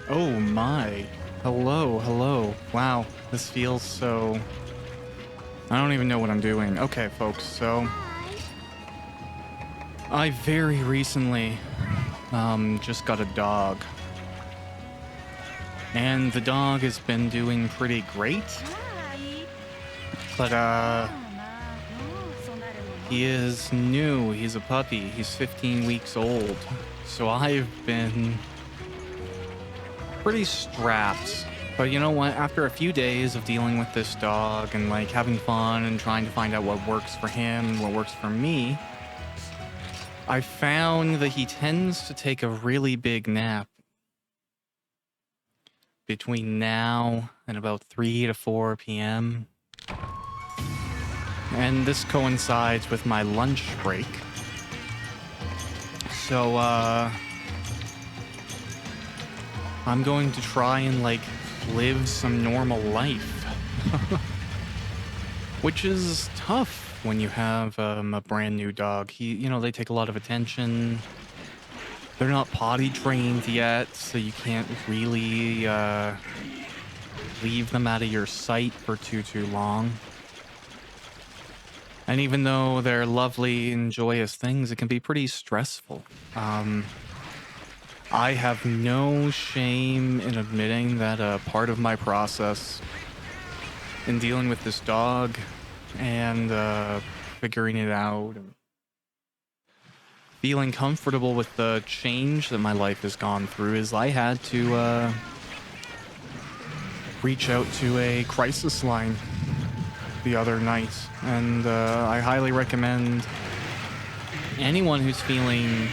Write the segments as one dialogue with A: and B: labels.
A: Oh my. Hello, hello. Wow, this feels so... I don't even know what I'm doing. Okay, folks, so... I very recently, just got a dog. And the dog has been doing pretty great. But, he is new. He's a puppy. He's 15 weeks old. So I've been pretty strapped. But you know what? After a few days of dealing with this dog and like having fun and trying to find out what works for him and what works for me, I found that he tends to take a really big nap between now and about 3 to 4 p.m. And this coincides with my lunch break. So, I'm going to try and, like, live some normal life. Which is tough when you have a brand new dog. They take a lot of attention. They're not potty trained yet, so you can't really leave them out of your sight for too long. And even though they're lovely and joyous things, it can be pretty stressful. I have no shame in admitting that a part of my process in dealing with this dog and figuring it out and feeling comfortable with the change that my life has gone through is I had to reach out to a crisis line the other night, and I highly recommend anyone who's feeling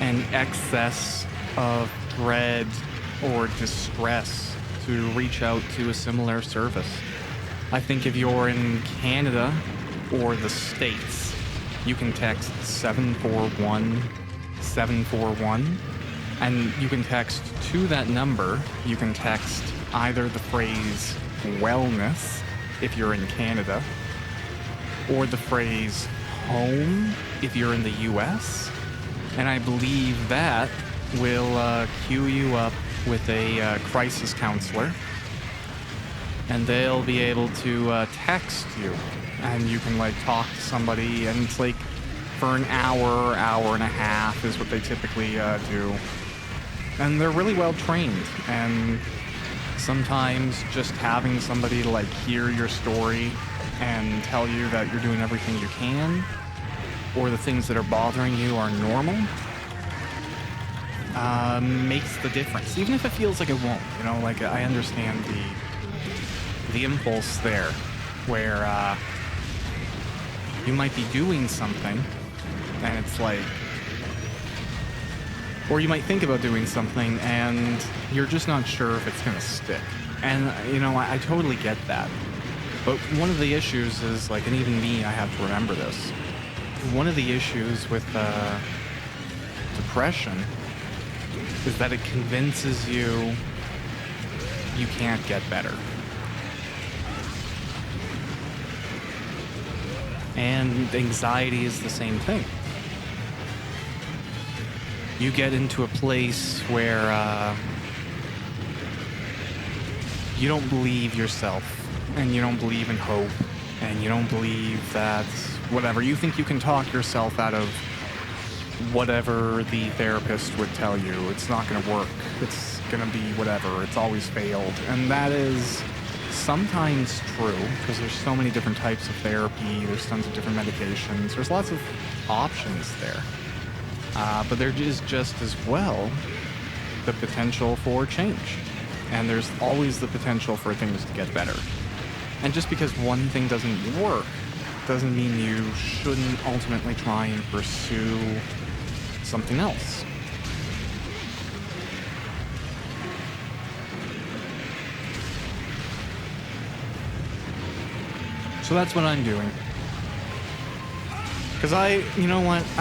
A: an excess of dread or distress to reach out to a similar service. I think if you're in Canada or the States, you can text 741-741, and you can text to that number, you can text either the phrase wellness if you're in Canada, or the phrase home if you're in the US, and I believe that will queue you up with a crisis counselor, and they'll be able to text you, and you can like talk to somebody, and it's like for an hour and a half is what they typically do, and they're really well trained. And sometimes just having somebody to like hear your story and tell you that you're doing everything you can, or the things that are bothering you are normal, makes the difference. Even if it feels like it won't, like I understand the impulse there, where you might be doing something and it's like, or you might think about doing something and you're just not sure if it's gonna stick. And I totally get that. But one of the issues is like, and even me, I have to remember this. One of the issues with depression is that it convinces you can't get better. And anxiety is the same thing. You get into a place where you don't believe yourself, and you don't believe in hope, and you don't believe that whatever, you think you can talk yourself out of whatever the therapist would tell you. It's not going to work. It's going to be whatever. It's always failed. And that is sometimes true, because there's so many different types of therapy. There's tons of different medications. There's lots of options there. But there is just as well the potential for change. And there's always the potential for things to get better. And just because one thing doesn't work doesn't mean you shouldn't ultimately try and pursue something else. So that's what I'm doing. Because I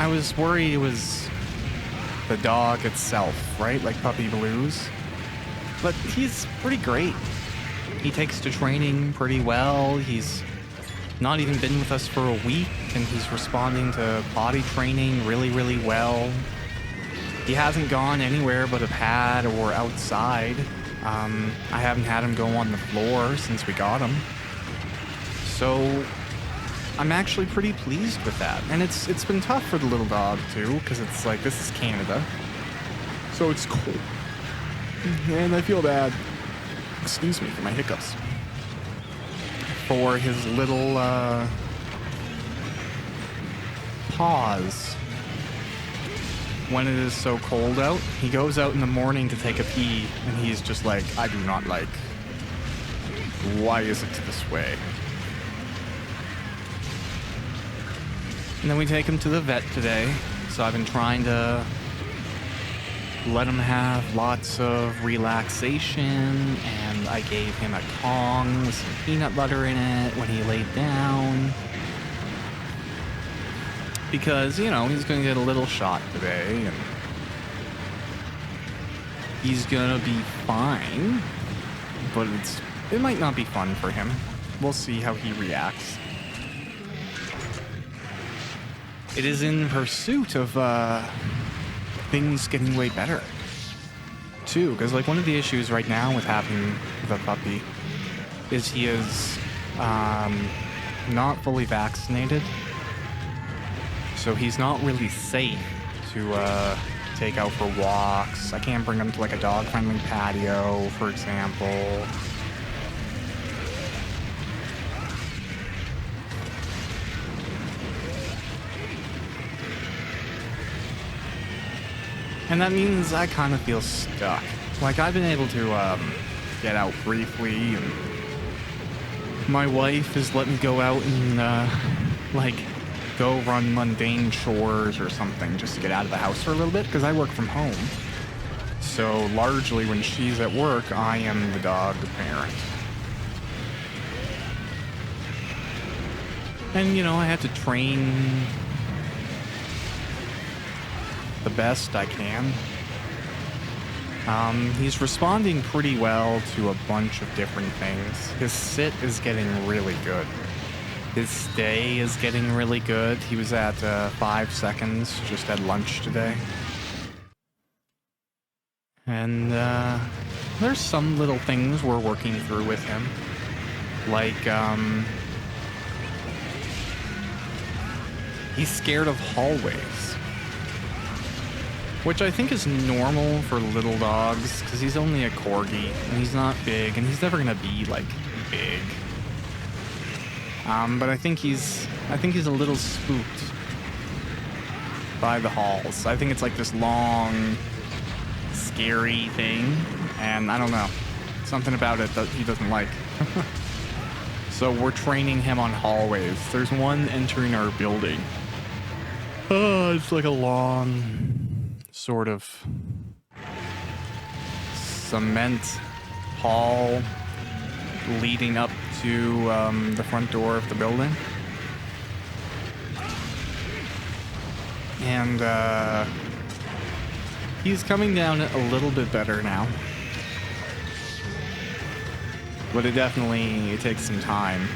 A: was worried it was the dog itself, right? Like puppy blues. But he's pretty great. He takes to training pretty well. He's not even been with us for a week, and he's responding to potty training really, really well. He hasn't gone anywhere but a pad or outside. I haven't had him go on the floor since we got him. So I'm actually pretty pleased with that. And it's been tough for the little dog too, because it's like, this is Canada. So it's cold. And I feel bad, excuse me for my hiccups, for his little paws. When it is so cold out, he goes out in the morning to take a pee, and he's just like, I do not like. Why is it this way? And then we take him to the vet today. So I've been trying to let him have lots of relaxation, and I gave him a Kong with some peanut butter in it when he laid down. Because, you know, he's going to get a little shot today, and he's going to be fine, but it might not be fun for him. We'll see how he reacts. It is in pursuit of things getting way better, too, because, like, one of the issues right now with having the puppy is he is not fully vaccinated. So he's not really safe to take out for walks. I can't bring him to like a dog-friendly patio, for example. And that means I kind of feel stuck. Like, I've been able to get out briefly, and my wife has let me go out and like go run mundane chores or something just to get out of the house for a little bit, because I work from home. So largely when she's at work, I am the dog parent. And, you know, I have to train the best I can. He's responding pretty well to a bunch of different things. His sit is getting really good. His stay is getting really good. He was at 5 seconds just at lunch today. And there's some little things we're working through with him. Like, he's scared of hallways. Which I think is normal for little dogs, because he's only a corgi, and he's not big, and he's never gonna be, like, big. But I think he's a little spooked by the halls. I think it's like this long, scary thing, and I don't know, something about it that he doesn't like. So we're training him on hallways. There's one entering our building. It's like a long, sort of cement hall leading up to the front door of the building. And he's coming down a little bit better now. But it takes some time.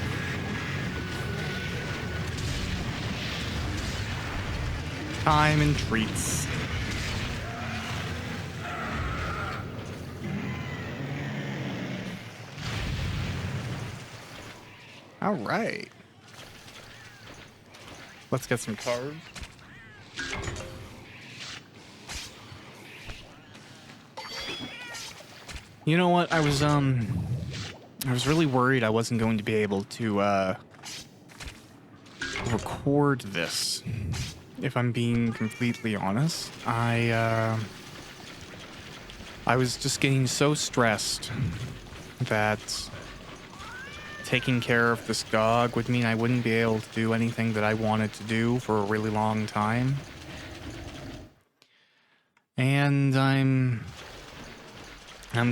A: Time and treats. All right. Let's get some cards. You know what? I was really worried I wasn't going to be able to record this. If I'm being completely honest, I was just getting so stressed that taking care of this dog would mean I wouldn't be able to do anything that I wanted to do for a really long time. And I'm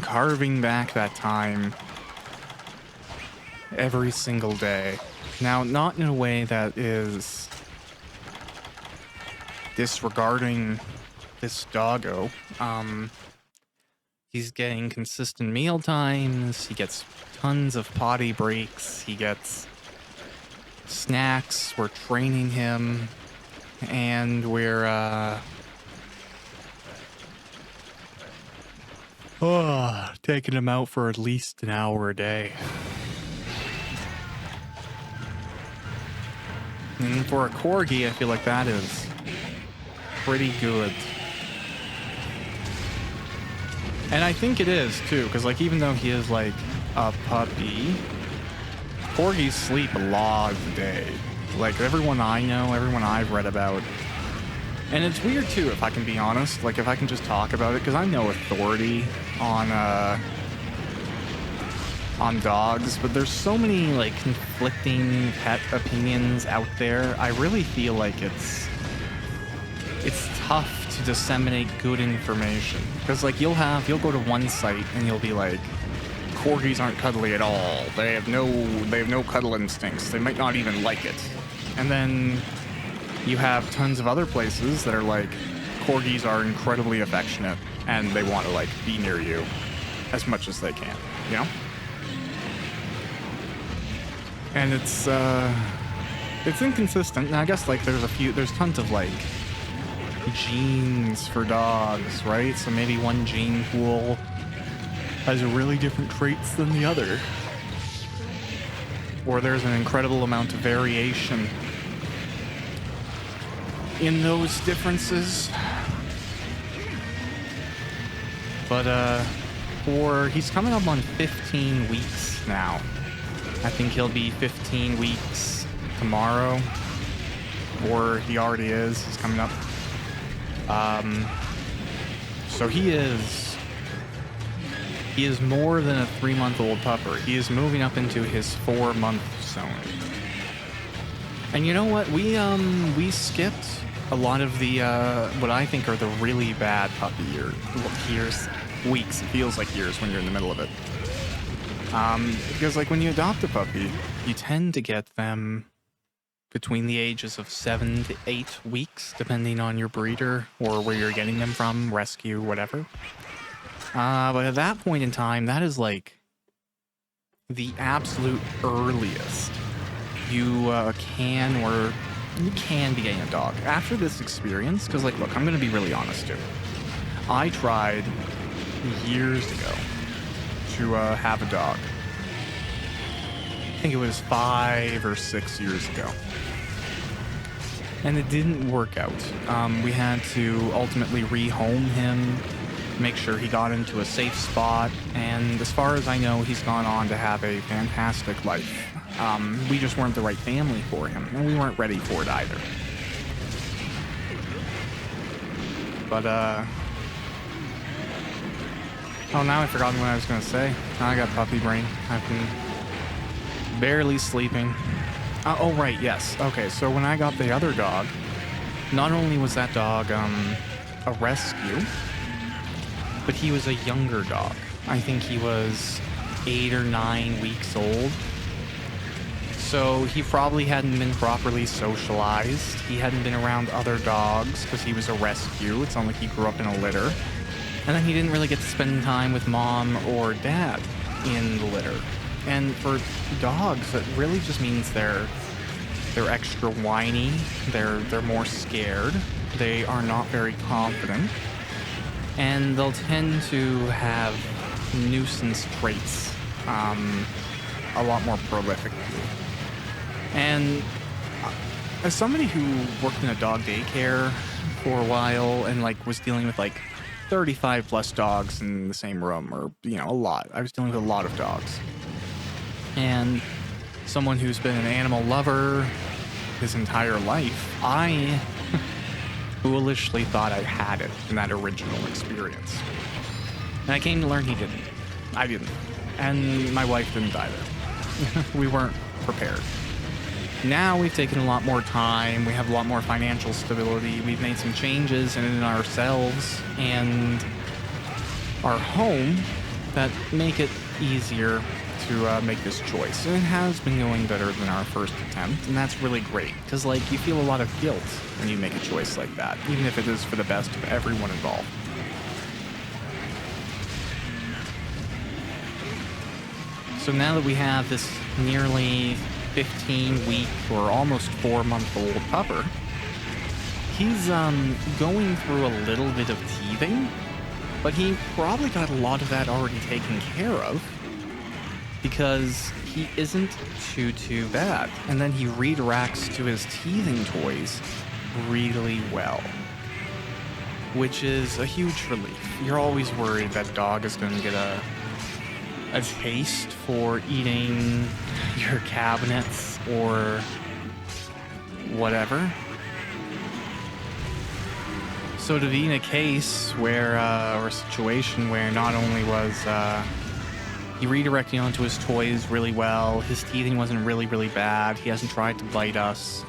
A: carving back that time every single day. Now, not in a way that is disregarding this doggo. He's getting consistent meal times. He gets tons of potty breaks. He gets snacks. We're training him. And we're Oh, taking him out for at least an hour a day. And for a corgi, I feel like that is pretty good. And I think it is too, because like even though he is like a puppy, corgis sleep a lot of the day. Like everyone I know, everyone I've read about. And it's weird too, if I can be honest, like if I can just talk about it, because I'm no authority on dogs, but there's so many like conflicting pet opinions out there. I really feel like it's tough to disseminate good information, because like you'll go to one site and you'll be like, corgis aren't cuddly at all. They have no cuddle instincts. They might not even like it. And then you have tons of other places that are like, corgis are incredibly affectionate and they want to like be near you as much as they can, you know? And it's inconsistent. And I guess like there's tons of like genes for dogs, right? So maybe one gene pool has really different traits than the other. Or there's an incredible amount of variation in those differences. But he's coming up on 15 weeks now. I think he'll be 15 weeks tomorrow, or he already is. He's coming up. So he is more than a 3-month-old pupper. He is moving up into his 4-month zone. And you know what? We skipped a lot of the what I think are the really bad puppy years, weeks. It feels like years when you're in the middle of it. Because like when you adopt a puppy, you tend to get them between the ages of 7 to 8 weeks, depending on your breeder or where you're getting them from, rescue, whatever. But at that point in time, that is like the absolute earliest you can be getting a dog. After this experience, because like, look, I'm going to be really honest too. I tried years ago to have a dog. I think it was 5 or 6 years ago. And it didn't work out. We had to ultimately rehome him, make sure he got into a safe spot, and as far as I know, he's gone on to have a fantastic life. We just weren't the right family for him, and we weren't ready for it either. But, oh, now I've forgotten what I was going to say. Now I got puppy brain. I've been barely sleeping. Oh, right, yes. Okay, so when I got the other dog, not only was that dog a rescue, but he was a younger dog. I think he was 8 or 9 weeks old. So he probably hadn't been properly socialized. He hadn't been around other dogs because he was a rescue. It's not like he grew up in a litter. And then he didn't really get to spend time with mom or dad in the litter. And for dogs, that really just means they're extra whiny. They're more scared. They are not very confident. And they'll tend to have nuisance traits a lot more prolifically. And as somebody who worked in a dog daycare for a while and like was dealing with like 35 plus dogs in the same room, or a lot. I was dealing with a lot of dogs. And someone who's been an animal lover his entire life, I foolishly thought I had it in that original experience. And I came to learn he didn't. I didn't. And my wife didn't either. We weren't prepared. Now we've taken a lot more time. We have a lot more financial stability. We've made some changes in ourselves and our home that make it easier to make this choice. And it has been going better than our first attempt, and that's really great, because like you feel a lot of guilt when you make a choice like that, even if it is for the best of everyone involved. So now that we have this nearly 15-week or almost 4-month-old pupper, he's going through a little bit of teething. But he probably got a lot of that already taken care of because he isn't too bad. And then he redirects to his teething toys really well, which is a huge relief. You're always worried that dog is going to get a taste for eating your cabinets or whatever. So to be in a case where, or a situation where not only was he redirecting onto his toys really well, his teething wasn't really bad, he hasn't tried to bite us.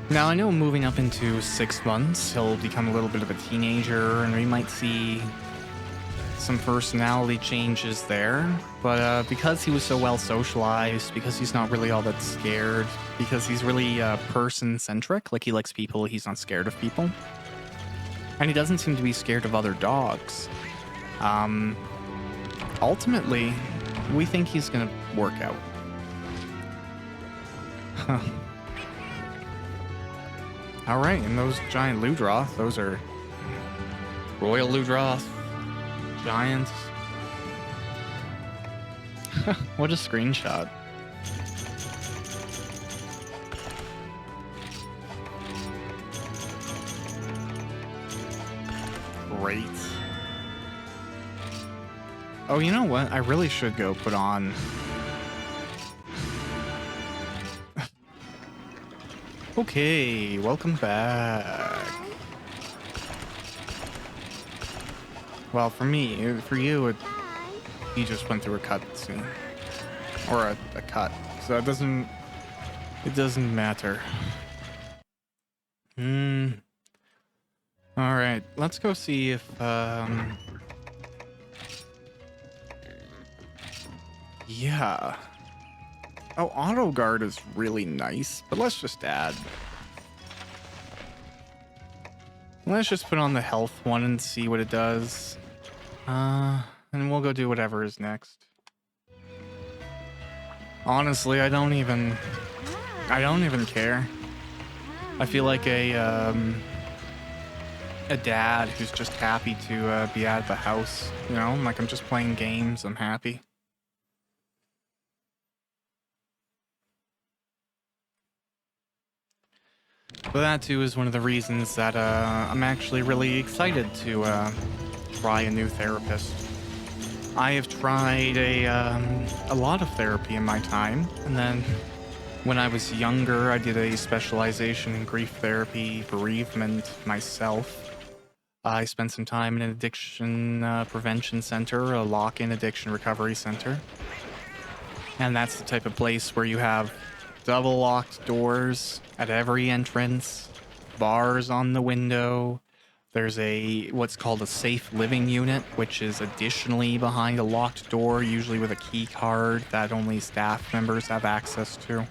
A: Now I know moving up into 6 months, he'll become a little bit of a teenager and we might see some personality changes there, but because he was so well socialized, because he's not really all that scared, because he's really person-centric, like he likes people, he's not scared of people, and he doesn't seem to be scared of other dogs. Ultimately, we think he's gonna work out. Huh. Alright, and those giant Ludroth, those are Royal Ludroth. Giants. What a screenshot. Great. Oh, you know what? I really should go put on... Okay, welcome back. Well, for me, for you, he just went through a cutscene. Or a cut. So it doesn't matter. Alright, let's go see if, yeah. Oh, auto guard is really nice, but let's just add. Let's just put on the health one and see what it does. And we'll go do whatever is next. Honestly, I don't even care. I feel like a dad who's just happy to be out of the house, you know? Like, I'm just playing games, I'm happy. But that too is one of the reasons that I'm actually really excited to try a new therapist. I have tried a lot of therapy in my time, and then when I was younger, I did a specialization in grief therapy, bereavement myself. I spent some time in an addiction prevention center, a lock-in addiction recovery center. And that's the type of place where you have double locked doors at every entrance, bars on the window. There's what's called a safe living unit, which is additionally behind a locked door, usually with a key card that only staff members have access to.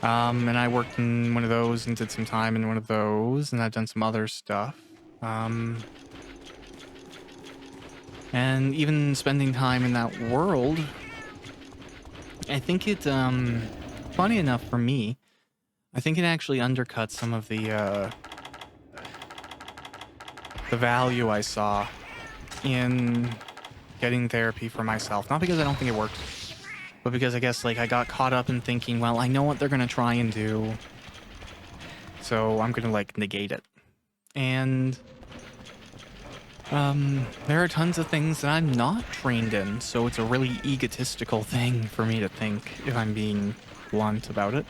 A: And I worked in one of those and did some time in one of those, and I've done some other stuff. And even spending time in that world, I think it, funny enough for me, I think it actually undercuts some of the value I saw in getting therapy for myself. Not because I don't think it worked, but because I guess, like, I got caught up in thinking, well, I know what they're gonna try and do, so I'm gonna, like, negate it. And there are tons of things that I'm not trained in, so it's a really egotistical thing for me to think, if I'm being blunt about it.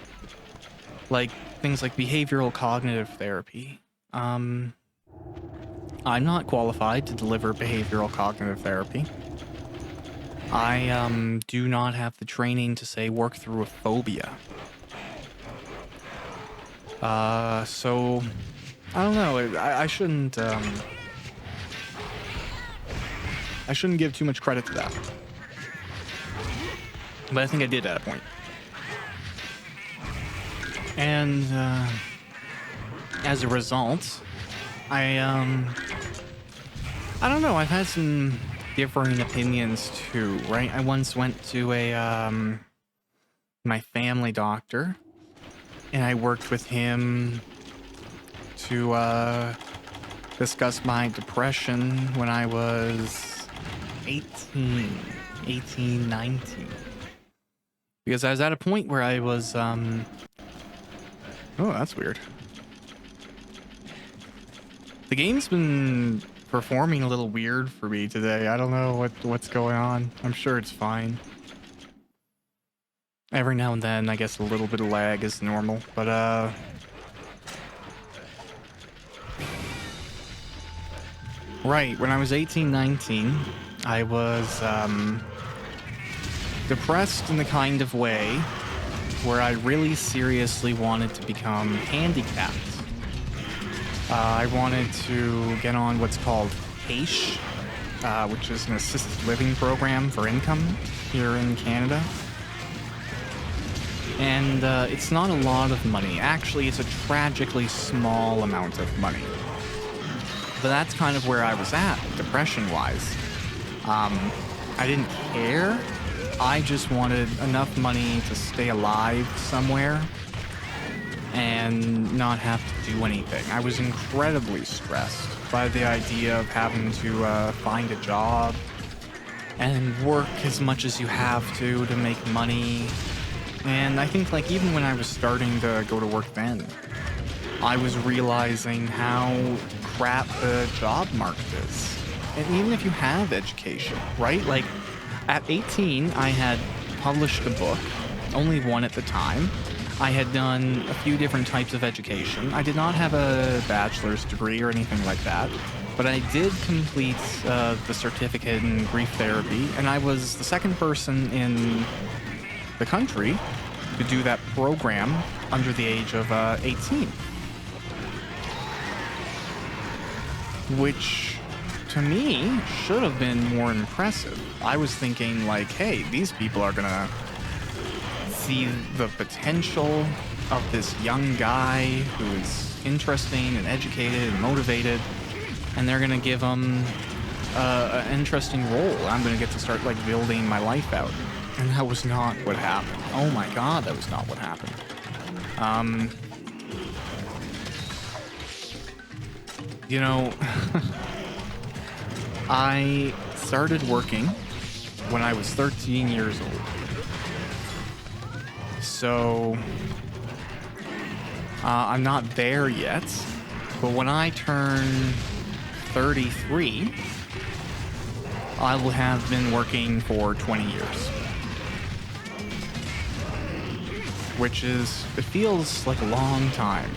A: Like, things like behavioral cognitive therapy. I'm not qualified to deliver behavioral cognitive therapy. I do not have the training to, say, work through a phobia. So I don't know. I shouldn't give too much credit to that. But I think I did at a point. And as a result, I don't know, I've had some differing opinions too, right? I once went to my family doctor, and I worked with him to discuss my depression when I was 18, 19. Because I was at a point where I was, oh, that's weird. The game's been performing a little weird for me today. I don't know what's going on. I'm sure it's fine. Every now and then, I guess a little bit of lag is normal, but, right, when I was 18, 19, I was, depressed in the kind of way where I really seriously wanted to become handicapped. I wanted to get on what's called HAISH, which is an assisted living program for income here in Canada. And it's not a lot of money. Actually, it's a tragically small amount of money. But that's kind of where I was at, depression-wise. I didn't care. I just wanted enough money to stay alive somewhere and not have to do anything. I was incredibly stressed by the idea of having to find a job and work as much as you have to make money. And I think, like, even when I was starting to go to work then, I was realizing how crap the job market is. And even if you have education, right? Like, at 18, I had published a book, only one at the time. I had done a few different types of education. I did not have a bachelor's degree or anything like that, but I did complete the certificate in grief therapy, and I was the second person in the country to do that program under the age of 18. Which, to me, should have been more impressive. I was thinking, like, hey, these people are gonna see the potential of this young guy who is interesting and educated and motivated, and they're gonna give him an interesting role. I'm gonna get to start, like, building my life out. And that was not what happened. Oh my god, that was not what happened. You know, I started working when I was 13 years old. So, I'm not there yet, but when I turn 33, I will have been working for 20 years. Which is, it feels like a long time.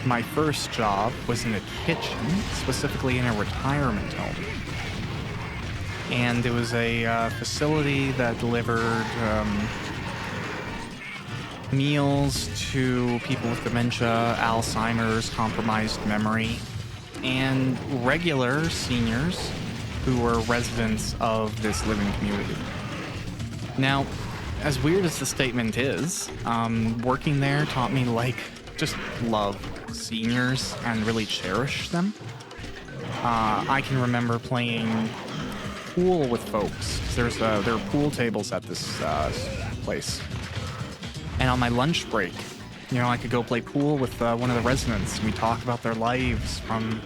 A: My first job was in a kitchen, specifically in a retirement home. And it was a facility that delivered meals to people with dementia, Alzheimer's, compromised memory, and regular seniors who were residents of this living community. Now, as weird as the statement is, working there taught me, like, just love seniors and really cherish them. I can remember playing pool with folks. There are pool tables at this place. And on my lunch break, you know, I could go play pool with one of the residents. We talk about their lives from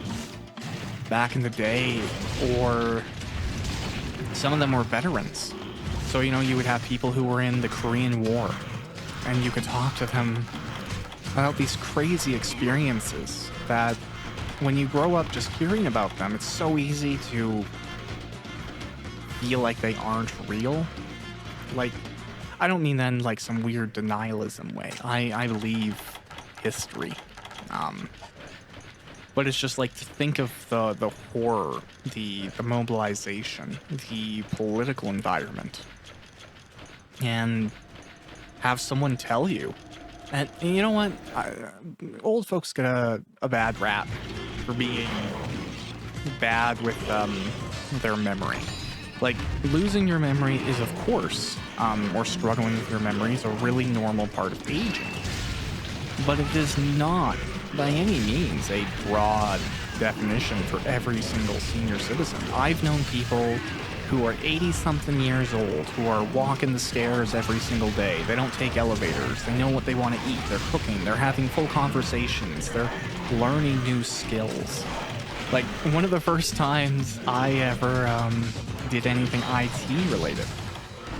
A: back in the day, or some of them were veterans. So, you know, you would have people who were in the Korean War, and you could talk to them about these crazy experiences that when you grow up just hearing about them, it's so easy to feel like they aren't real. Like, I don't mean that in, like, some weird denialism way. I believe history. But it's just like to think of the horror, the mobilization, the political environment, and have someone tell you. And you know what? Old folks get a bad rap for being bad with their memory. Like, losing your memory is, of course, or struggling with your memory is a really normal part of aging. But it is not, by any means, a broad definition for every single senior citizen. I've known people who are 80-something years old, who are walking the stairs every single day. They don't take elevators. They know what they want to eat. They're cooking. They're having full conversations. They're learning new skills. Like, one of the first times I ever did anything IT related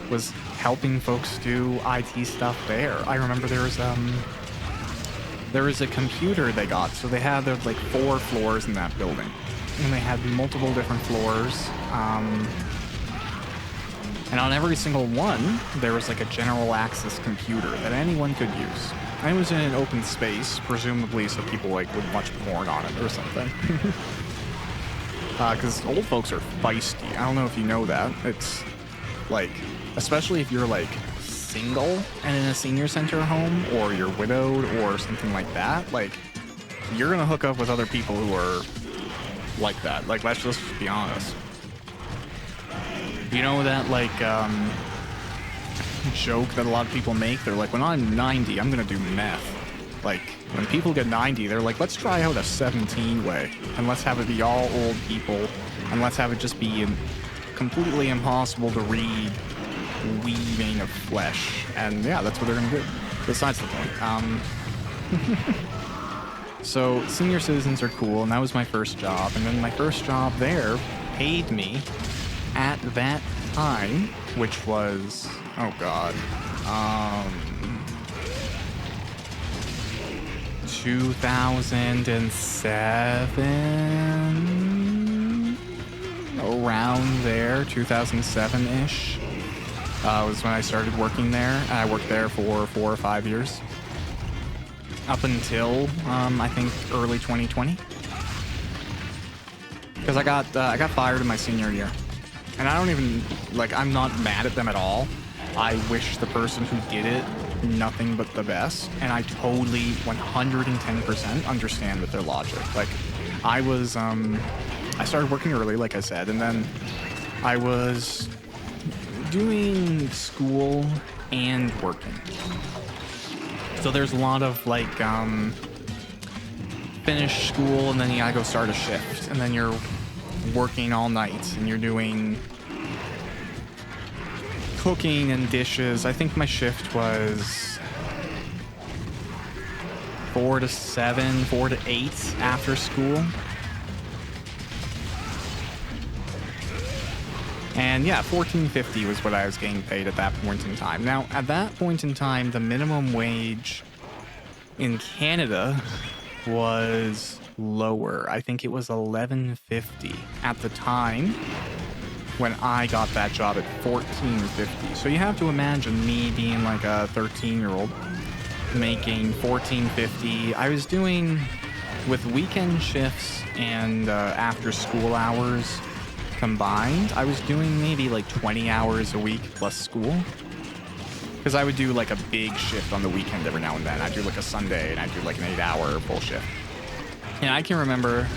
A: was helping folks do IT stuff there. I remember there was a computer they got, so they had like 4 floors in that building, and they had multiple different floors, and on every single one there was like a general access computer that anyone could use. I was in an open space, presumably so people like would watch porn on it or something. Because old folks are feisty. I don't know if you know that. It's like, especially if you're like single and in a senior center home, or you're widowed or something like that, like, you're gonna hook up with other people who are like that. Like, let's just be honest. You know that like joke that a lot of people make? They're like, when I'm 90, I'm gonna do meth. Like, when people get 90, they're like, let's try out a 17 way, and let's have it be all old people, and let's have it just be completely impossible to read weaving of flesh. And yeah, that's what they're gonna do. Besides the point. So senior citizens are cool, and that was my first job. And then my first job there paid me at that time, which was, oh god, 2007, around there, 2007-ish. Was when I started working there. I worked there for 4 or 5 years. Up until, I think, early 2020. Because I got fired in my senior year. And I don't even, like, I'm not mad at them at all. I wish the person who did it nothing but the best. And I totally, 110% understand with their logic. Like, I was, I started working early, like I said, and then I was doing school and working. So there's a lot of like finish school and then you gotta go start a shift, and then you're working all night and you're doing cooking and dishes. I think my shift was 4 to 7, 4 to 8 after school. And yeah, $14.50 was what I was getting paid at that point in time. Now, at that point in time, the minimum wage in Canada was lower. I think it was $11.50 at the time when I got that job at $14.50. So you have to imagine me being like a 13-year-old making $14.50. I was doing, with weekend shifts and after school hours combined, I was doing maybe like 20 hours a week plus school. Because I would do like a big shift on the weekend every now and then. I'd do like a Sunday and I'd do like an 8-hour full shift. And I can remember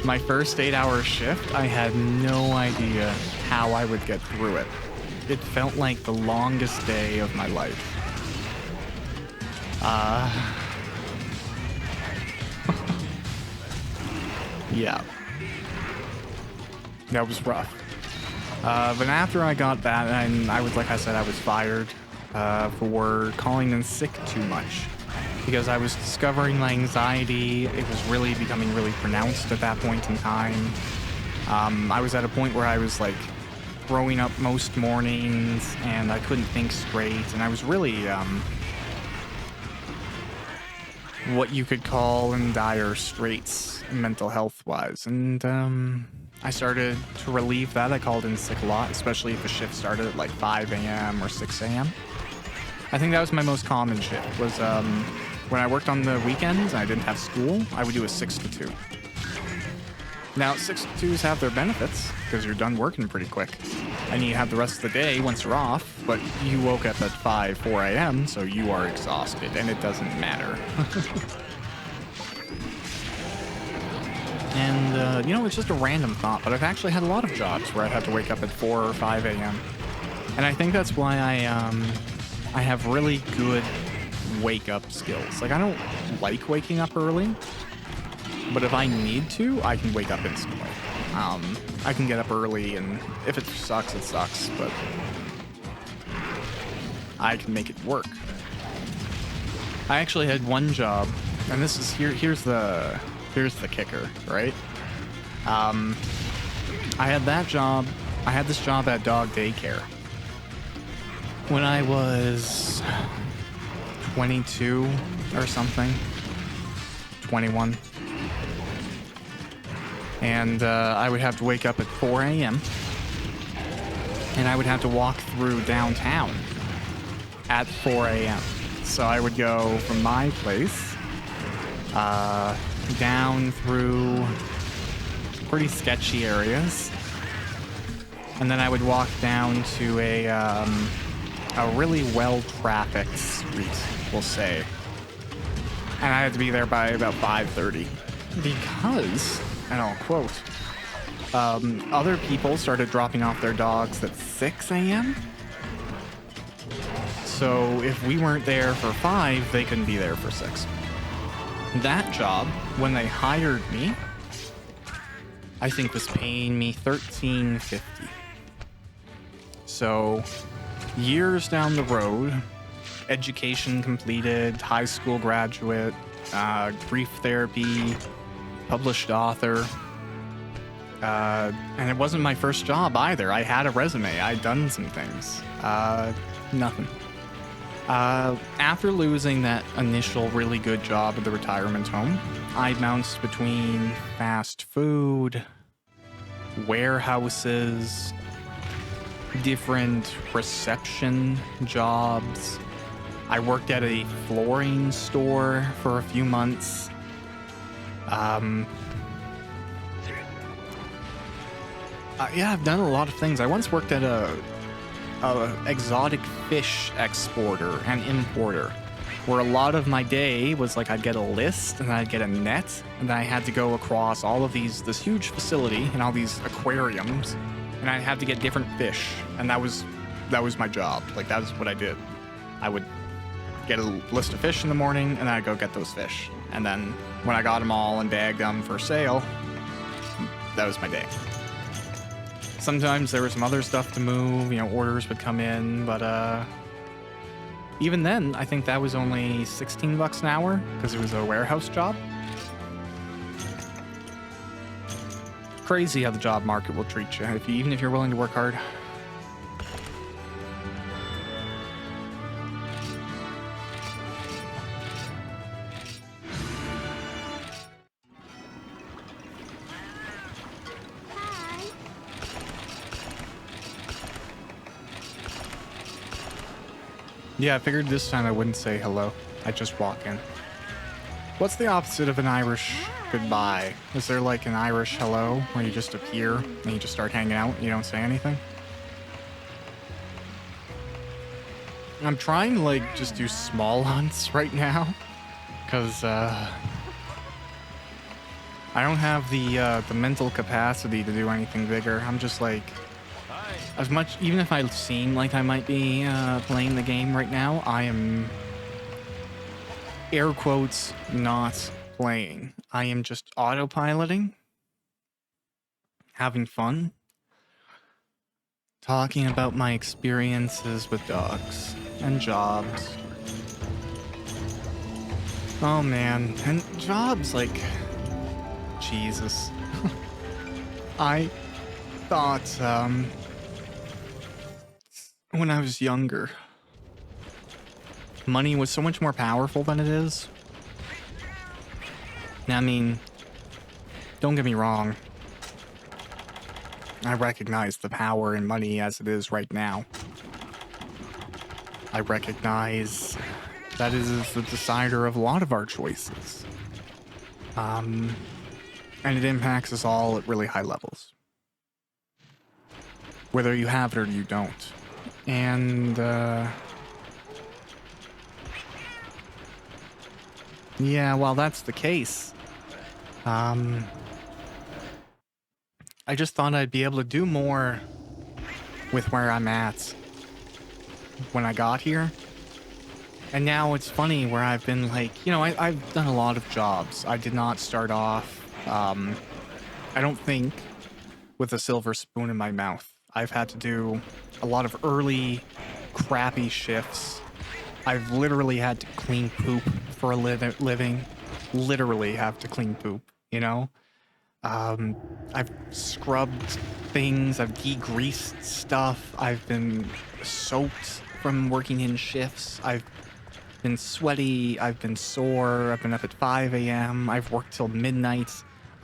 A: my first 8-hour shift, I had no idea how I would get through it. It felt like the longest day of my life. Yeah. That was rough. But after I got that, and I was, like I said, I was fired for calling in sick too much. Because I was discovering my anxiety. It was really becoming really pronounced at that point in time. I was at a point where I was like throwing up most mornings and I couldn't think straight. And I was really what you could call in dire straits mental health wise. And I started to relieve that. I called in sick a lot, especially if the shift started at like 5 a.m. or 6 a.m. I think that was my most common shift, was when I worked on the weekends and I didn't have school, I would do a 6 to 2. Now, 6 to 2s have their benefits because you're done working pretty quick. And you have the rest of the day once you're off, but you woke up at 4 a.m., so you are exhausted, and it doesn't matter. And, you know, it's just a random thought, but I've actually had a lot of jobs where I've had to wake up at 4 or 5 a.m. And I think that's why I have really good wake-up skills. Like, I don't like waking up early, But if I need to, I can wake up instantly. I can get up early, and if it sucks, it sucks, but I can make it work. I actually had one job, and this is here's the kicker, right? I had that job. I had this job at dog daycare when I was 22 or something, 21. And I would have to wake up at 4 a.m. and I would have to walk through downtown at 4 a.m. So I would go from my place down through pretty sketchy areas, and then I would walk down to a really well-trafficked street, we'll say. And I had to be there by about 5:30 because, and I'll quote, other people started dropping off their dogs at 6 a.m. So if we weren't there for 5, they couldn't be there for 6. That job, when they hired me, I think was paying me $13.50. So years down the road, education completed, high school graduate, grief therapy, published author. And it wasn't my first job either. I had a resume. I'd done some things. Nothing. After losing that initial really good job at the retirement home, I bounced between fast food, warehouses, different reception jobs. I worked at a flooring store for a few months. Yeah, I've done a lot of things. I once worked at a exotic fish exporter and importer, where a lot of my day was like I'd get a list and I'd get a net, and then I had to go across all of this huge facility and all these aquariums, and I had to get different fish, and that was my job. Like, that was what I did. I would get a list of fish in the morning, and I'd go get those fish, and then when I got them all and bagged them for sale, that was my day. Sometimes there was some other stuff to move, orders would come in, but even then, I think that was only $16 an hour because it was a warehouse job. Crazy how the job market will treat you, even if you're willing to work hard. Yeah, I figured this time I wouldn't say hello. I'd just walk in. What's the opposite of an Irish goodbye? Is there like an Irish hello where you just appear and you just start hanging out and you don't say anything? I'm trying to like just do small hunts right now because I don't have the mental capacity to do anything bigger. I'm just like, as much, even if I seem like I might be playing the game right now, I am, air quotes, not playing. I am just autopiloting, having fun, talking about my experiences with dogs and jobs. Oh man, and jobs, like, Jesus. I thought, when I was younger, money was so much more powerful than it is. I mean, don't get me wrong. I recognize the power in money as it is right now. I recognize that it is the decider of a lot of our choices. And it impacts us all at really high levels, whether you have it or you don't. And, yeah, while that's the case, I just thought I'd be able to do more with where I'm at when I got here. And now it's funny where I've been like, I've done a lot of jobs. I did not start off, I don't think, with a silver spoon in my mouth. I've had to do a lot of early, crappy shifts. I've literally had to clean poop for a living. Literally have to clean poop, you know? I've scrubbed things, I've degreased stuff, I've been soaked from working in shifts, I've been sweaty, I've been sore, I've been up at 5 a.m., I've worked till midnight,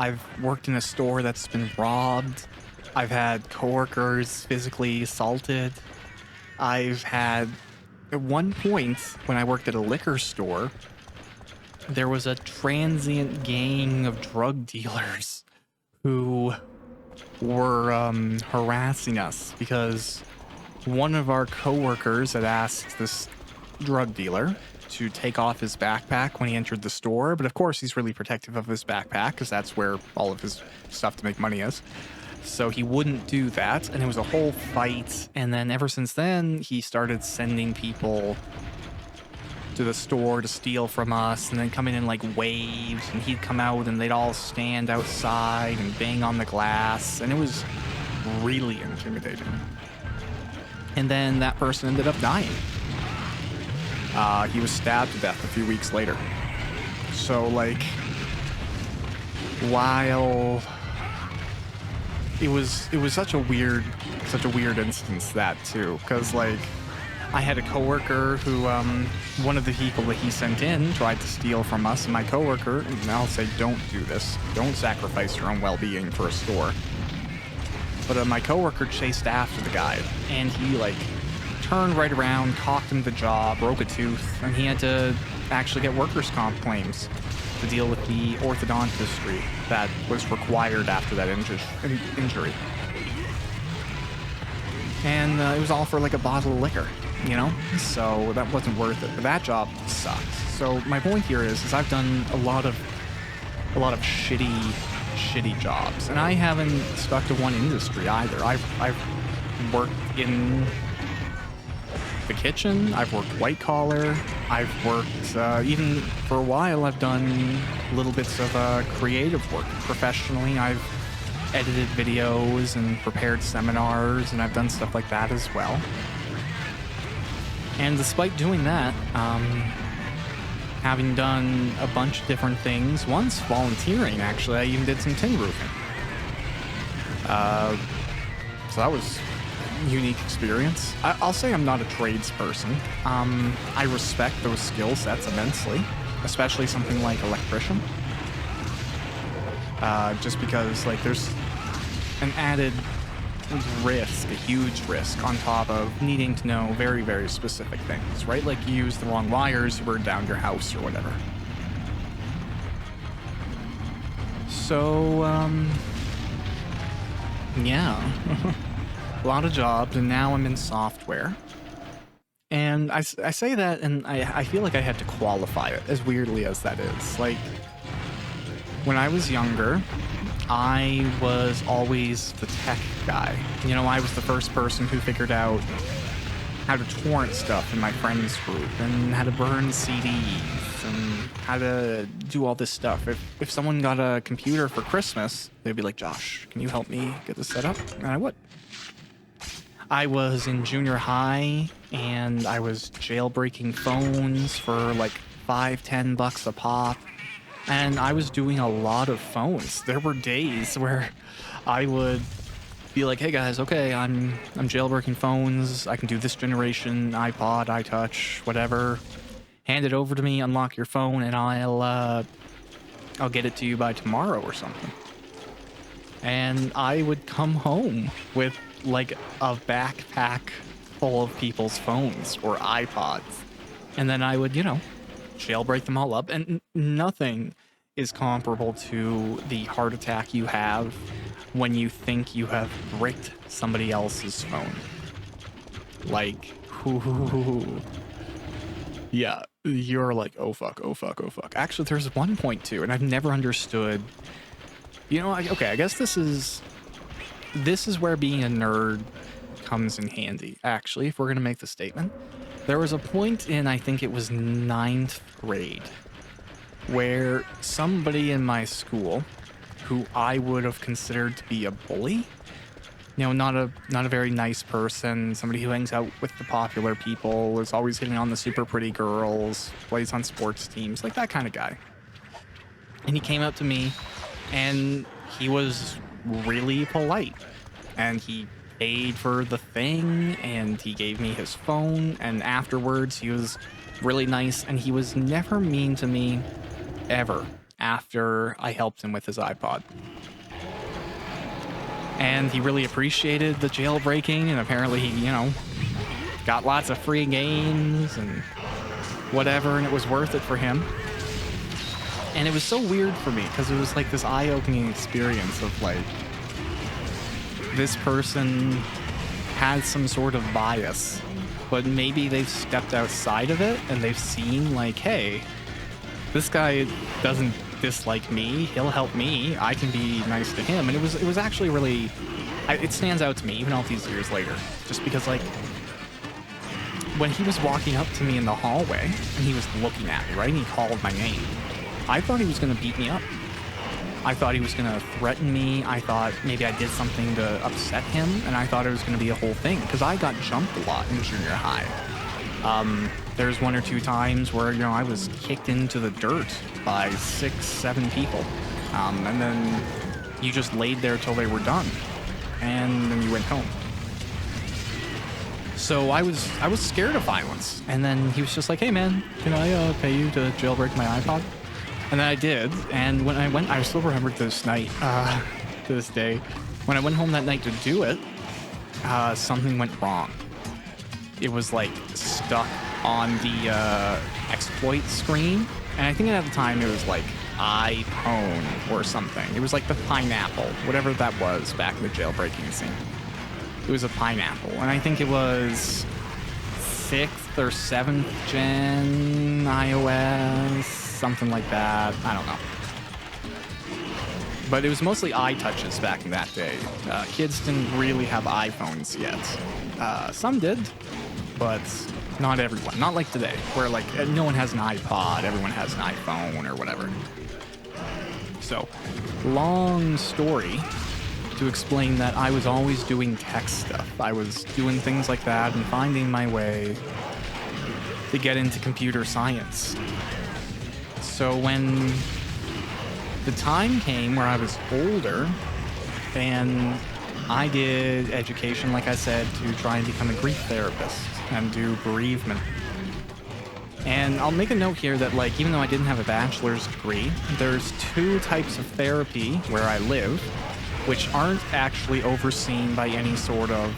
A: I've worked in a store that's been robbed, I've had coworkers physically assaulted, I've had, at one point, when I worked at a liquor store, there was a transient gang of drug dealers who were harassing us because one of our coworkers had asked this drug dealer to take off his backpack when he entered the store, but of course he's really protective of his backpack because that's where all of his stuff to make money is. So he wouldn't do that, and it was a whole fight, and then ever since then he started sending people to the store to steal from us and then coming in like waves, and he'd come out and they'd all stand outside and bang on the glass, and it was really intimidating. And then that person ended up dying. He was stabbed to death a few weeks later. So like, while it was such a weird instance, that too, because like I had a coworker who, one of the people that he sent in tried to steal from us, and my coworker, and I'll say, don't do this. Don't sacrifice your own well-being for a store. But my coworker chased after the guy, and he, like, turned right around, cocked him the jaw, broke a tooth, and he had to actually get workers' comp claims to deal with the orthodontistry that was required after that injury. And it was all for, like, a bottle of liquor. So that wasn't worth it. But that job sucks. So my point here is I've done a lot of shitty jobs, and I haven't stuck to one industry either. I've worked in the kitchen. I've worked white collar. I've worked even for a while. I've done little bits of creative work professionally. I've edited videos and prepared seminars, and I've done stuff like that as well. And despite doing that, having done a bunch of different things, once volunteering, actually, I even did some tin roofing. So that was a unique experience. I'll say I'm not a tradesperson. I respect those skill sets immensely, especially something like electrician. Just because, like, there's an added risk, a huge risk, on top of needing to know very, very specific things, right? Like, you use the wrong wires, you burn down your house or whatever. So, yeah. A lot of jobs, and now I'm in software. And I say that, and I feel like I had to qualify it, as weirdly as that is. Like, when I was younger, I was always the tech guy. I was the first person who figured out how to torrent stuff in my friends group, and how to burn CDs, and how to do all this stuff. If someone got a computer for Christmas, they'd be like, Josh, can you help me get this set up? And I would. I was in junior high, and I was jailbreaking phones for like $5-10 a pop. And I was doing a lot of phones. There were days where I would be like, hey guys, okay, I'm jailbreaking phones. I can do this generation, iPod, iTouch, whatever. Hand it over to me, unlock your phone, and I'll get it to you by tomorrow or something. And I would come home with like a backpack full of people's phones or iPods. And then I would, jailbreak them all up, and nothing is comparable to the heart attack you have when you think you have bricked somebody else's phone. Like, yeah, you're like, oh fuck. Actually, there's one point too, and I've never understood. Okay, I guess this is where being a nerd comes in handy, actually, if we're gonna make the statement. There was a point in, I think it was ninth grade, where somebody in my school who I would have considered to be a bully, not a very nice person, somebody who hangs out with the popular people, is always hitting on the super pretty girls, plays on sports teams, like that kind of guy. And he came up to me and he was really polite, and he paid for the thing and he gave me his phone, and afterwards he was really nice, and he was never mean to me ever after I helped him with his iPod. And he really appreciated the jailbreaking, and apparently he, got lots of free games and whatever, and it was worth it for him. And it was so weird for me because it was like this eye-opening experience of like, this person has some sort of bias, but maybe they've stepped outside of it and they've seen like, hey, this guy doesn't dislike me, he'll help me, I can be nice to him. And it was actually really, it stands out to me even all these years later, just because like, when he was walking up to me in the hallway and he was looking at me, right, and he called my name, I thought he was going to beat me up. I thought he was going to threaten me. I thought maybe I did something to upset him, and I thought it was going to be a whole thing, because I got jumped a lot in junior high. There's 1 or 2 times where, I was kicked into the dirt by 6, 7 people. And then you just laid there till they were done, and then you went home. So I was scared of violence. And then he was just like, hey man, can I pay you to jailbreak my iPod? And then I did. And when I went, I still remember this night, to this day, when I went home that night to do it, something went wrong. It was like stuck on the exploit screen. And I think at the time it was like iPhone or something. It was like the pineapple, whatever that was back in the jailbreaking scene. It was a pineapple. And I think it was 6th or 7th gen iOS, something like that. I don't know. But it was mostly iTouches back in that day. Kids didn't really have iPhones yet. Some did, but not everyone. Not like today, where like no one has an iPod, everyone has an iPhone or whatever. So, long story to explain that I was always doing tech stuff. I was doing things like that and finding my way to get into computer science. So when the time came where I was older and I did education, like I said, to try and become a grief therapist and do bereavement. And I'll make a note here that, like, even though I didn't have a bachelor's degree, there's 2 types of therapy where I live, which aren't actually overseen by any sort of,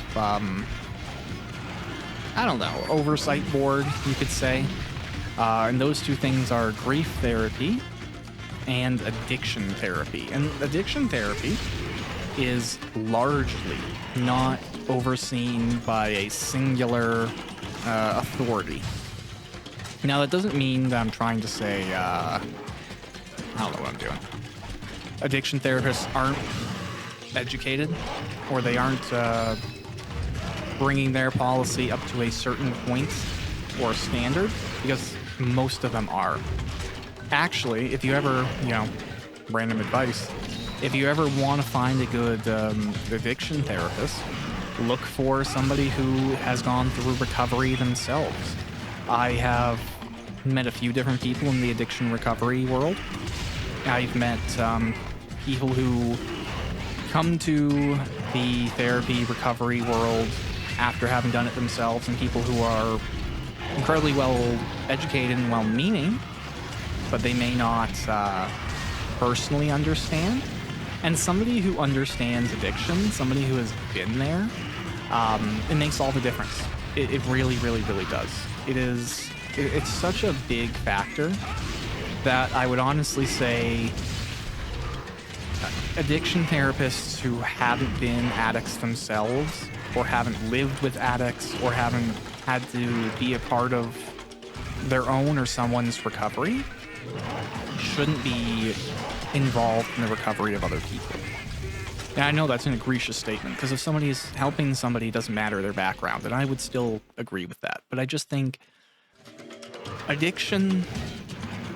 A: oversight board, you could say. And those 2 things are grief therapy and addiction therapy. And addiction therapy is largely not overseen by a singular authority. Now, that doesn't mean that I'm trying to say, I don't know what I'm doing. Addiction therapists aren't educated, or they aren't bringing their policy up to a certain point or standard, because most of them are. Actually, if you ever, random advice, if you ever want to find a good addiction therapist, look for somebody who has gone through recovery themselves. I have met a few different people in the addiction recovery world. I've met people who come to the therapy recovery world after having done it themselves, and people who are incredibly well educated and well meaning, but they may not personally understand. And somebody who understands addiction, somebody who has been there, it makes all the difference. It really, really, really does. It's such a big factor that I would honestly say addiction therapists who haven't been addicts themselves, or haven't lived with addicts, or haven't had to be a part of their own or someone's recovery, shouldn't be involved in the recovery of other people. Yeah, I know that's an egregious statement, because if somebody is helping somebody, it doesn't matter their background, and I would still agree with that. But I just think addiction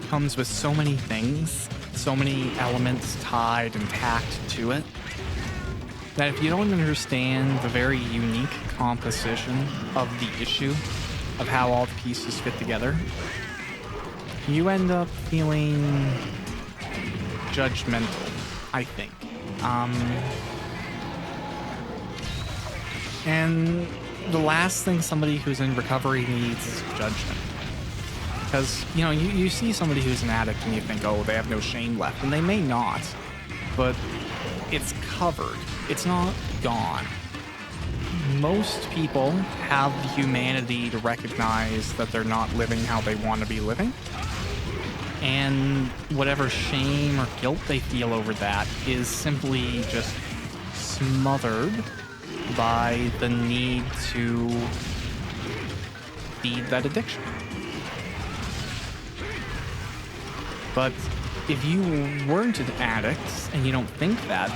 A: comes with so many things, so many elements tied and tacked to it, that if you don't understand the very unique composition of the issue, of how all the pieces fit together, you end up feeling judgmental, I think. And the last thing somebody who's in recovery needs is judgment. Because, you know, you see somebody who's an addict and you think, oh, they have no shame left. And they may not, but it's covered. It's not gone. Most people have the humanity to recognize that they're not living how they want to be living. And whatever shame or guilt they feel over that is simply just smothered by the need to feed that addiction. But if you weren't an addict and you don't think that,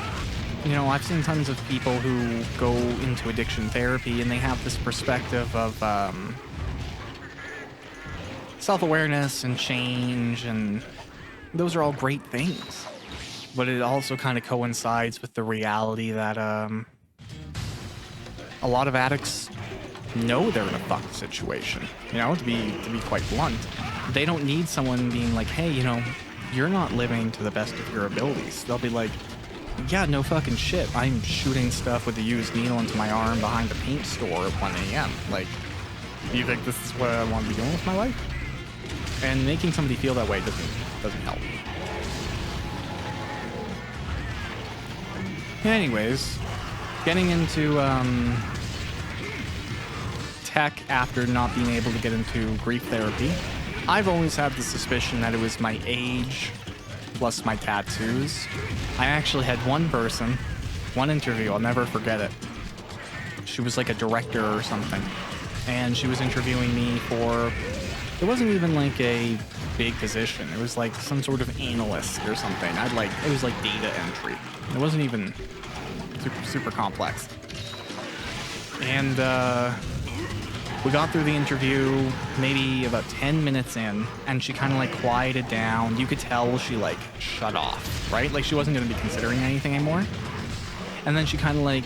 A: you know, I've seen tons of people who go into addiction therapy and they have this perspective of self-awareness and change, and those are all great things. But it also kind of coincides with the reality that a lot of addicts know they're in a fucked situation. You know, to be quite blunt, they don't need someone being like, hey, you know, you're not living to the best of your abilities. They'll be like, yeah, no fucking shit. I'm shooting stuff with a used needle into my arm behind a paint store at 1 a.m. Like, do you think this is what I want to be doing with my life? And making somebody feel that way doesn't help. Anyways, getting into tech after not being able to get into grief therapy, I've always had the suspicion that it was my age plus my tattoos. I actually had one interview, I'll never forget it. She was like a director or something, and she was interviewing me for, it wasn't even like a big position. It was like some sort of analyst or something. It was like data entry. It wasn't even super complex. And we got through the interview maybe about 10 minutes in, and she kind of like quieted down. You could tell she like shut off, right? Like she wasn't going to be considering anything anymore. And then she kind of like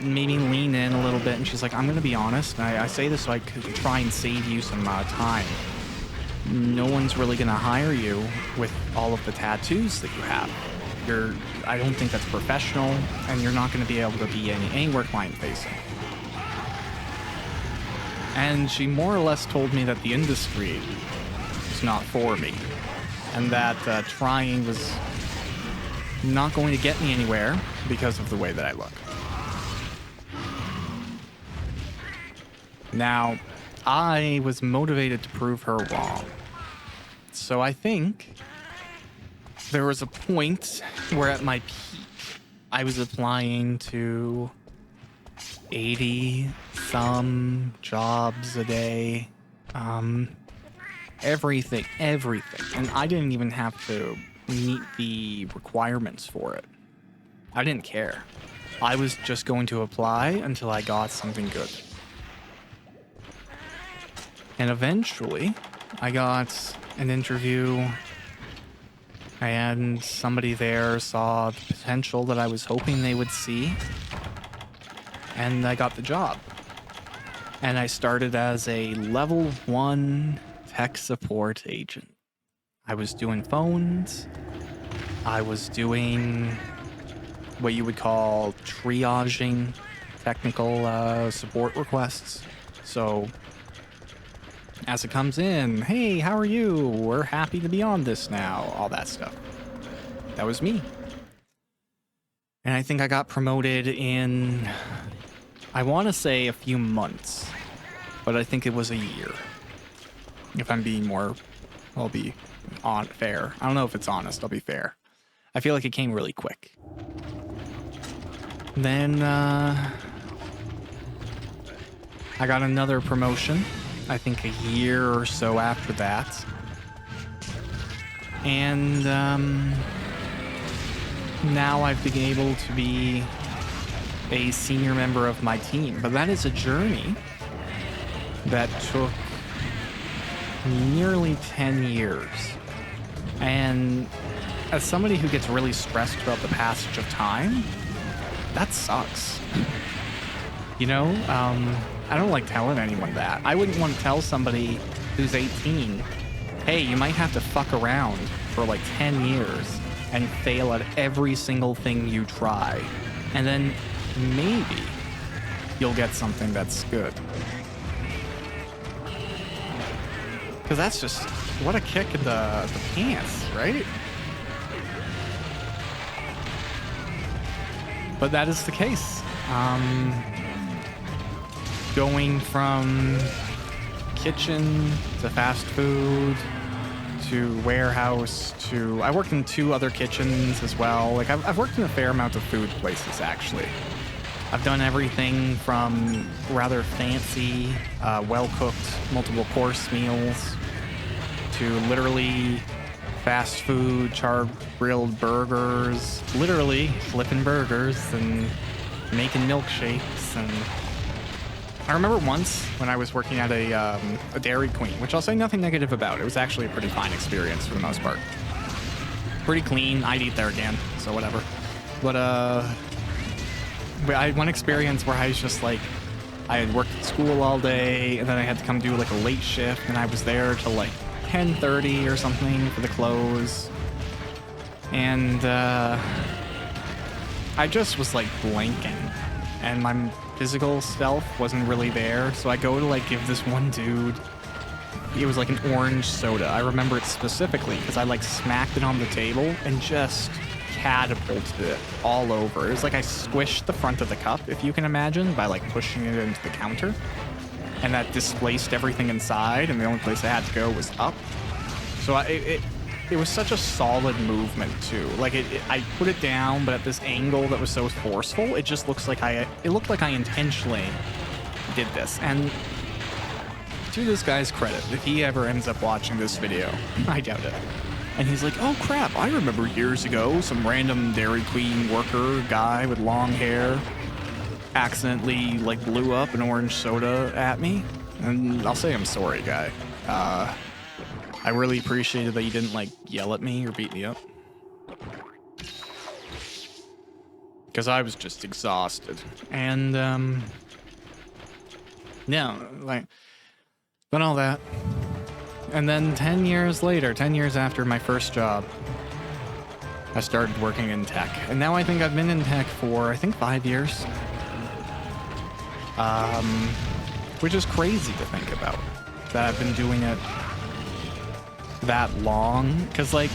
A: made me lean in a little bit, and she's like, I'm going to be honest. And I say this so I could try and save you some time. No one's really going to hire you with all of the tattoos that you have. I don't think that's professional, and you're not going to be able to be anywhere client facing. And she more or less told me that the industry was not for me, and that trying was not going to get me anywhere because of the way that I look. Now, I was motivated to prove her wrong. So I think there was a point where at my peak, I was applying to 80 some jobs a day, everything, and I didn't even have to meet the requirements for it. I didn't care. I was just going to apply until I got something good. And eventually I got an interview, and somebody there saw the potential that I was hoping they would see, and I got the job. And I started as a level 1 tech support agent. I was doing phones. I was doing what you would call triaging technical support requests. So as it comes in, hey, how are you? We're happy to be on this now. All that stuff. That was me. And I think I got promoted in, I want to say a few months, but I think it was a year. If I'm being more, I'll be fair. I don't know if it's honest, I'll be fair. I feel like it came really quick. Then I got another promotion, I think a year or so after that. And now I've been able to be a senior member of my team. But that is a journey that took nearly 10 years. And as somebody who gets really stressed about the passage of time, that sucks. You know, I don't like telling anyone that. I wouldn't want to tell somebody who's 18, hey, you might have to fuck around for like 10 years and fail at every single thing you try. And then maybe you'll get something that's good. Because that's just, what a kick in the pants, right? But that is the case. Going from kitchen to fast food to warehouse to... I worked in 2 other kitchens as well. Like, I've worked in a fair amount of food places, actually. I've done everything from rather fancy, well-cooked, multiple-course meals to literally fast food, char-grilled burgers, literally flipping burgers and making milkshakes. And I remember once when I was working at a Dairy Queen, which I'll say nothing negative about. It was actually a pretty fine experience for the most part. Pretty clean. I'd eat there again, so whatever. But I had one experience where I was just like, I had worked at school all day, and then I had to come do like a late shift, and I was there till like 10:30 or something for the close. And I just was like blanking, and my physical self wasn't really there. So I go to like give this one dude, it was like an orange soda. I remember it specifically because I like smacked it on the table and just catapulted it all over. It was like I squished the front of the cup, if you can imagine, by like pushing it into the counter. And that displaced everything inside, and the only place I had to go was up. So it was such a solid movement too. Like I put it down, but at this angle that was so forceful, it just looks like it looked like I intentionally did this. And to this guy's credit, if he ever ends up watching this video, I doubt it. And he's like, oh crap, I remember years ago, some random Dairy Queen worker guy with long hair accidentally like blew up an orange soda at me. And I'll say I'm sorry, guy. I really appreciated that you didn't like yell at me or beat me up. Because I was just exhausted. And yeah, like, done all that. And then 10 years later, 10 years after my first job, I started working in tech. And now I think I've been in tech for, I think, 5 years. Which is crazy to think about, that I've been doing it that long. Because, like,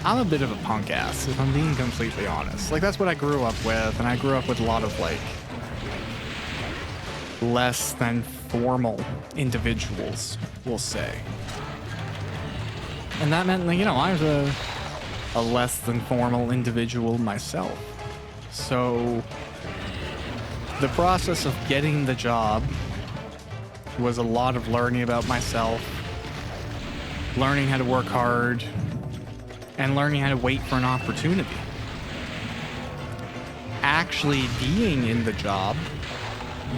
A: I'm a bit of a punk ass, if I'm being completely honest. Like, that's what I grew up with, and I grew up with a lot of, like, less than formal individuals, we'll say. And that meant, you know, I was a less than formal individual myself. So the process of getting the job was a lot of learning about myself, learning how to work hard, and learning how to wait for an opportunity. Actually being in the job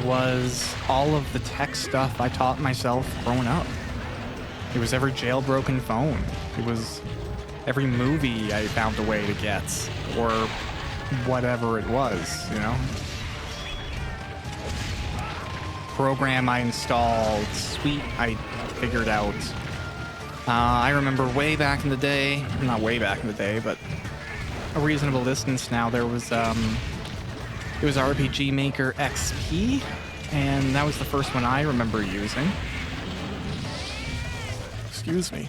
A: was all of the tech stuff I taught myself growing up. It was every jailbroken phone. It was every movie I found a way to get, or whatever it was, you know? Program I installed, suite I figured out. I remember way back in the day, not way back in the day, but a reasonable distance now, there was it was RPG Maker XP, and that was the first one I remember using. Excuse me.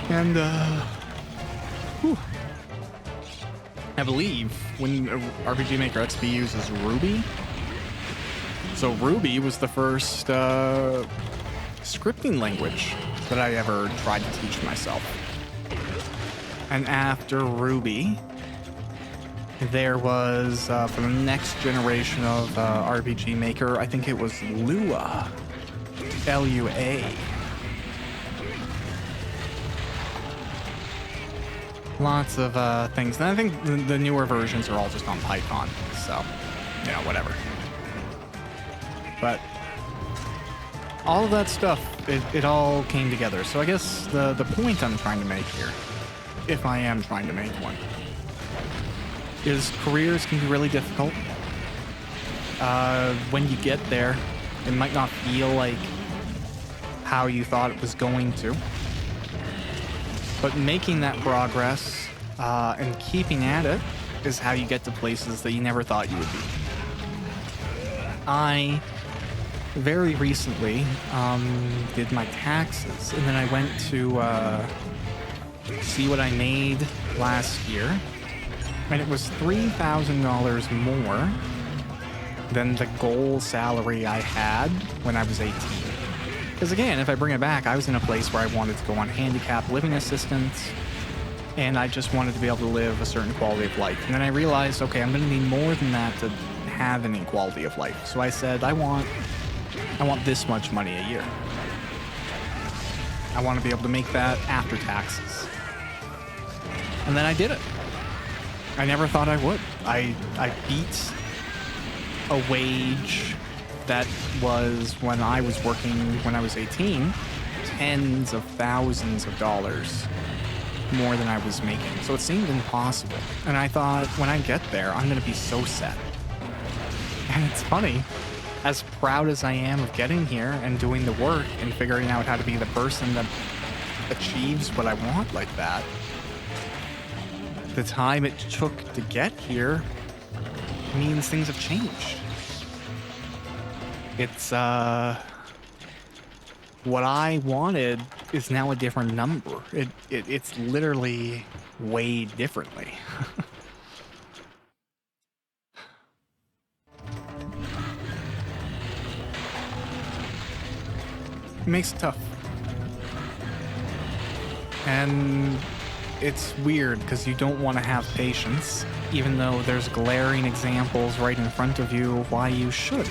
A: And, whew. I believe when RPG Maker XP uses Ruby. So Ruby was the first scripting language that I ever tried to teach myself. And after Ruby, there was, for the next generation of RPG Maker, I think it was Lua. Lua. Lots of things. And I think the newer versions are all just on Python. So, whatever. But all of that stuff, it all came together. So I guess the point I'm trying to make here, if I am trying to make one, is careers can be really difficult. When you get there, it might not feel like how you thought it was going to. But making that progress and keeping at it is how you get to places that you never thought you would be. I very recently did my taxes, and then I went to see what I made last year, and it was $3,000 more than the goal salary I had when I was 18. Because again, if I bring it back, I was in a place where I wanted to go on handicap living assistance, and I just wanted to be able to live a certain quality of life. And then I realized, okay, I'm going to need more than that to have any quality of life. So I said, I want this much money a year. I want to be able to make that after taxes. And then I did it. I never thought I would. I beat a wage that was, when I was working when I was 18, tens of thousands of dollars more than I was making. So it seemed impossible. And I thought, when I get there, I'm going to be so set. And it's funny, as proud as I am of getting here and doing the work and figuring out how to be the person that achieves what I want like that, the time it took to get here means things have changed. It's, what I wanted is now a different number. It's literally weighed differently. It makes it tough. And it's weird because you don't want to have patience, even though there's glaring examples right in front of you of why you should.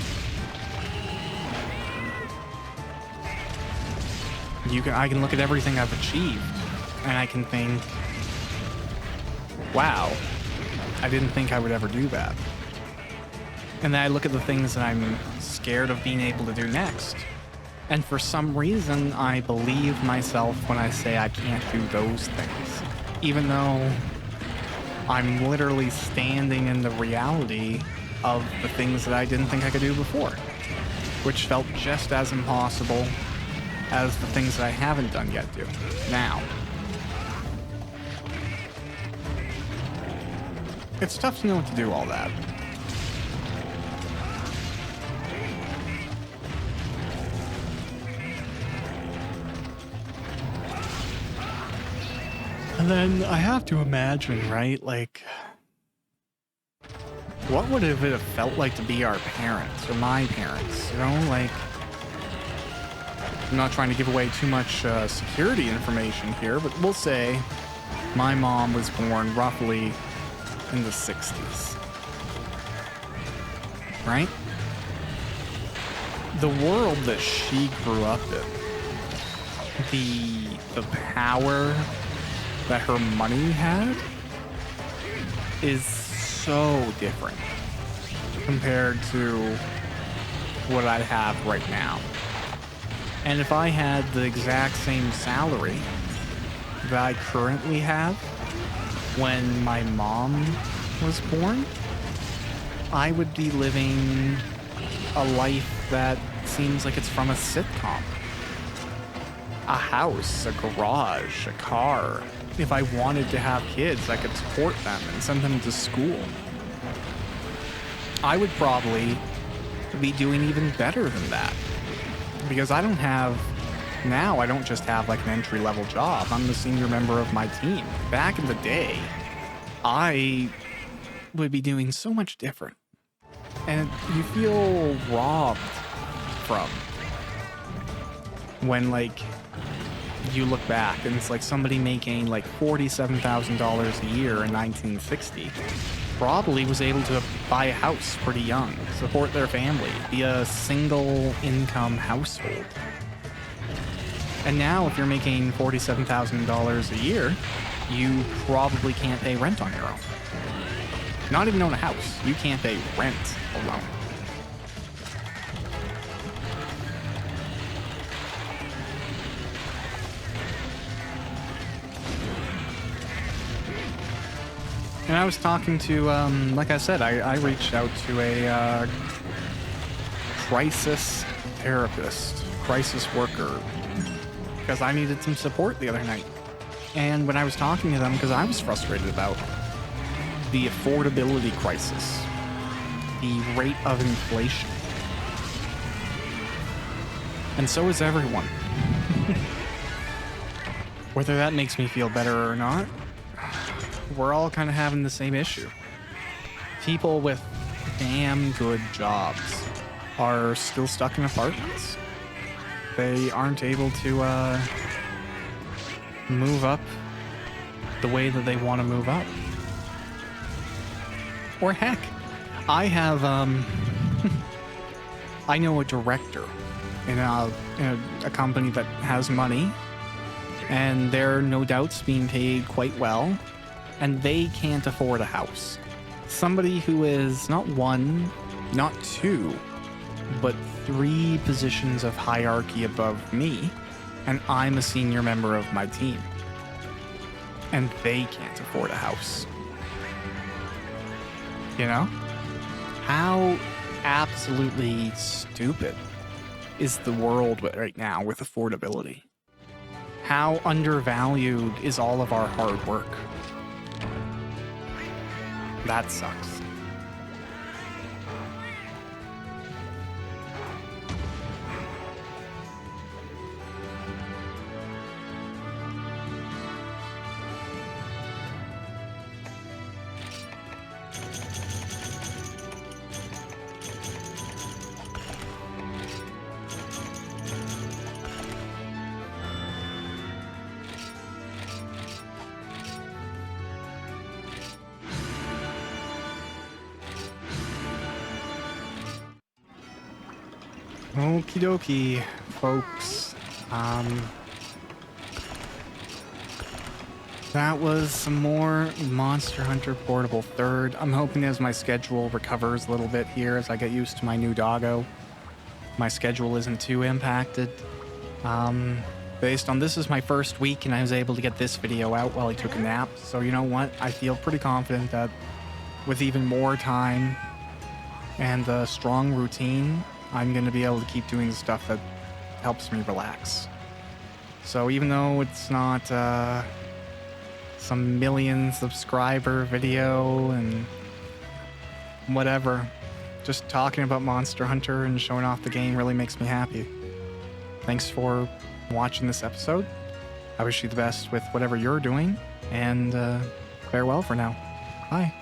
A: I can look at everything I've achieved, and I can think, wow, I didn't think I would ever do that. And then I look at the things that I'm scared of being able to do next. And for some reason, I believe myself when I say I can't do those things, even though I'm literally standing in the reality of the things that I didn't think I could do before, which felt just as impossible as the things that I haven't done yet do now. It's tough to know what to do all that. And then I have to imagine, right? Like, what would it have felt like to be our parents or my parents? You know, like, I'm not trying to give away too much security information here, but we'll say my mom was born roughly in the 60s. Right? The world that she grew up in, the power that her money had is so different compared to what I have right now. And if I had the exact same salary that I currently have when my mom was born, I would be living a life that seems like it's from a sitcom. A house, a garage, a car. If I wanted to have kids, I could support them and send them to school. I would probably be doing even better than that. Because I don't just have like an entry-level job. I'm the senior member of my team. Back in the day, I would be doing so much different. And you feel robbed from when, like, you look back and it's like somebody making like $47,000 a year in 1960 probably was able to buy a house pretty young, support their family, be a single income household. And now if you're making $47,000 a year, you probably can't pay rent on your own. Not even own a house. You can't pay rent alone. And I was talking to, like I said, I reached out to a crisis therapist, crisis worker, because I needed some support the other night. And when I was talking to them, because I was frustrated about the affordability crisis, the rate of inflation. And so is everyone. Whether that makes me feel better or not, we're all kind of having the same issue. People with damn good jobs are still stuck in apartments. They aren't able to move up the way that they want to move up. Or heck, I have I know a director in a company that has money, and they're no doubts being paid quite well, and they can't afford a house. Somebody who is not one, not two, but 3 positions of hierarchy above me, and I'm a senior member of my team. And they can't afford a house. You know? How absolutely stupid is the world right now with affordability? How undervalued is all of our hard work? That sucks. Okie dokie, folks. That was some more Monster Hunter Portable 3rd. I'm hoping as my schedule recovers a little bit here as I get used to my new doggo, my schedule isn't too impacted. Based on this is my first week and I was able to get this video out while he took a nap. So you know what? I feel pretty confident that with even more time and a strong routine, I'm going to be able to keep doing the stuff that helps me relax. So even though it's not some million subscriber video and whatever, just talking about Monster Hunter and showing off the game really makes me happy. Thanks for watching this episode. I wish you the best with whatever you're doing, and farewell for now. Bye.